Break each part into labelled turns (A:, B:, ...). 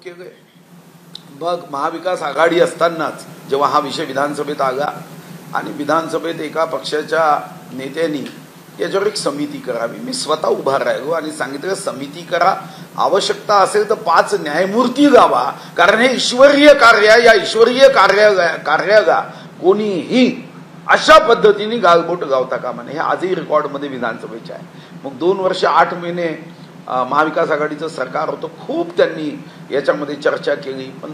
A: केलंय. मग महाविकास आघाडी असतानाच जेव्हा हा विषय विधानसभेत आला आणि विधानसभेत एका पक्षाच्या नेत्यांनी याच्यावर एक समिती करावी, मी स्वतः उभा राहिलो आणि सांगितलं समिती करा, आवश्यकता असेल तर 5 न्यायमूर्ती गावा, कारण हे ईश्वरीय कार्य, या ईश्वरीय कार्याला कोणीही अशा पद्धतीने गालबोट गावता कामा नये. हे आजही रेकॉर्डमध्ये विधानसभेचे आहे. मग 2 वर्ष 8 महिने महाविकास आघाडीचं सरकार होतं. खूप त्यांनी याच्यामध्ये चर्चा केली, पण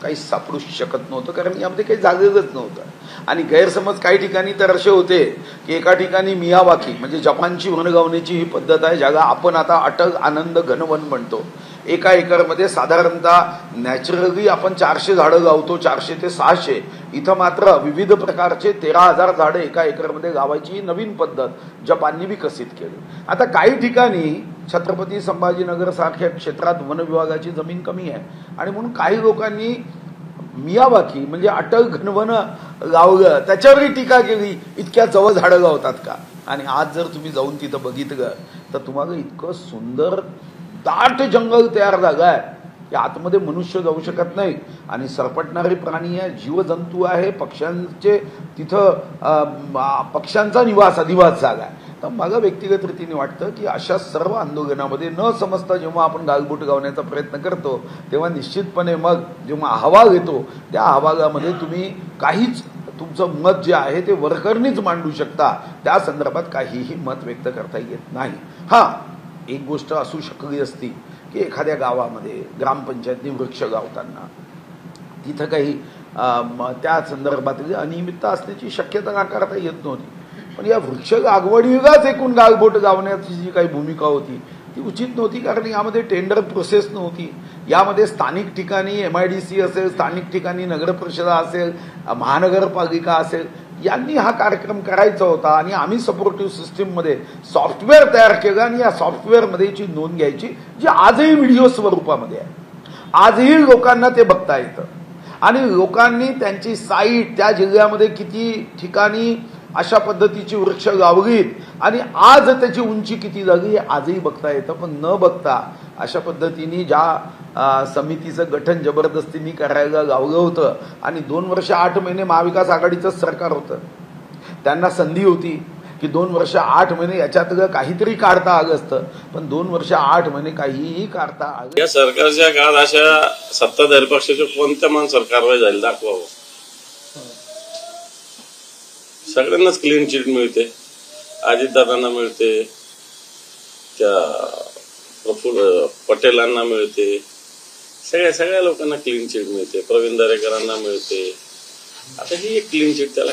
A: काही सापडू शकत नव्हतं, कारण यामध्ये काही झालेलंच नव्हतं. आणि गैरसमज काही ठिकाणी तर असे होते की एका ठिकाणी मियावाकी म्हणजे जपानची वनगावण्याची ही पद्धत आहे, ज्याला आपण आता अटल आनंद घनवन म्हणतो. 1 एकरमध्ये साधारणतः नॅचरली आपण 400 झाडं गावतो, 400 ते 600. इथं मात्र विविध प्रकारचे 13,000 झाडं 1 एकरमध्ये गावायची ही नवीन पद्धत जपानने विकसित केली. आता काही ठिकाणी छत्रपती संभाजीनगर सारख्या क्षेत्रात वन विभागाची जमीन कमी आहे आणि म्हणून काही लोकांनी मियावाकी म्हणजे अटल घनवन गावलं, त्याच्यावरही टीका केली, इतक्या जवळ झाडं गावतात का. आणि आज जर तुम्ही जाऊन तिथं बघितलं तर तुम्हाला इतकं सुंदर दाट जंगल तयार झालं आहे की आतमध्ये मनुष्य जाऊ शकत नाही आणि सरपटणारे प्राणी आहे, जीवजंतू आहे, पक्ष्यांचे तिथं पक्ष्यांचा अधिवास जागा आहे. तर मला व्यक्तिगत रीतीने वाटतं की अशा सर्व आंदोलनामध्ये न समजता जेव्हा आपण गालबोट गावण्याचा प्रयत्न करतो तेव्हा निश्चितपणे मग जेव्हा अहवाल येतो त्या अहवालामध्ये तुम्ही काहीच तुमचं मत जे आहे ते वरकरणीच मांडू शकता, त्या संदर्भात काहीही मत व्यक्त करता येत नाही. एक गोष्ट असू शकली असती की एखाद्या गावामध्ये ग्रामपंचायतनी वृक्ष गावताना तिथं काही त्या संदर्भातील अनियमितता असण्याची शक्यता नाकारता येत नव्हती. पण या वृक्ष लागवडीलाच एकूण गालबोट गावण्याची जी काही भूमिका होती ती उचित नव्हती, कारण यामध्ये टेंडर प्रोसेस नव्हती. यामध्ये स्थानिक ठिकाणी MIDC असेल, स्थानिक ठिकाणी नगरपरिषदा असेल, महानगरपालिका असेल, यांनी हा कार्यक्रम करायचा होता आणि आम्ही सपोर्टिव्ह सिस्टीममध्ये सॉफ्टवेअर तयार केलं आणि या सॉफ्टवेअरमध्ये ची नोंद घ्यायची, जी आजही व्हिडिओ स्वरूपामध्ये आहे. आजही लोकांना ते बघता येतं आणि लोकांनी त्यांची साईट त्या जिल्ह्यामध्ये किती ठिकाणी अशा पद्धतीची वृक्ष लावलीत आणि आज त्याची उंची किती झाली आजही बघता येतं. पण न बघता अशा पद्धतीने ज्या समितीचं गठन जबरदस्तीने करायला लावलं होतं आणि 2 वर्ष 8 महिने महाविकास आघाडीचं सरकार होतं, त्यांना संधी होती की 2 वर्ष 8 महिने याच्यात काहीतरी काढता आलं असतं, पण 2 वर्ष 8 महिने काहीही काढता आलं.
B: या सरकारच्या काळात अशा सत्ताधारी पक्षाच्या कोणत्या माणसावर कारवाई झाली दाखवावं. सगळ्यांनाच क्लीन चिट मिळते, अजितदादांना मिळते, त्या प्रफुल्ल पटेलांना मिळते, सगळ्या लोकांना क्लीन चिट मिळते, प्रवीण दरेकरांना मिळते. आता ही एक क्लीन चिट त्याला